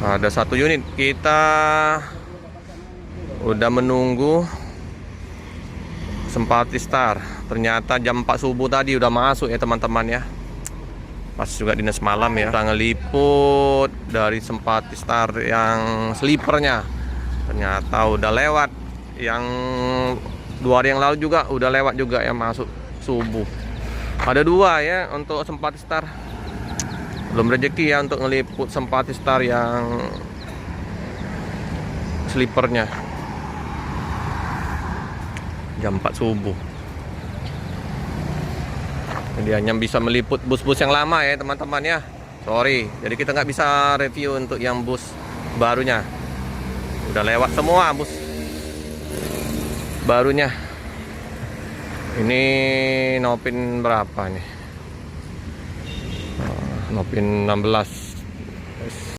Ada satu unit. Kita udah menunggu Simpati Star. Ternyata jam 4 subuh tadi udah masuk ya teman-teman ya. Pas juga dinas malam ya. Kita ngeliput dari Simpati Star yang sleepernya. Ternyata udah lewat. Yang 2 hari yang lalu juga udah lewat juga ya, masuk subuh. Ada 2 ya untuk Simpati Star. Belum rezeki ya untuk ngeliput Simpati Star yang sleepernya. Jam 4 subuh. Jadi hanya bisa meliput bus-bus yang lama ya teman-teman ya. Sorry, jadi kita nggak bisa review untuk yang bus barunya. Udah lewat semua bus barunya. Ini Nopin berapa nih? Nopin 16.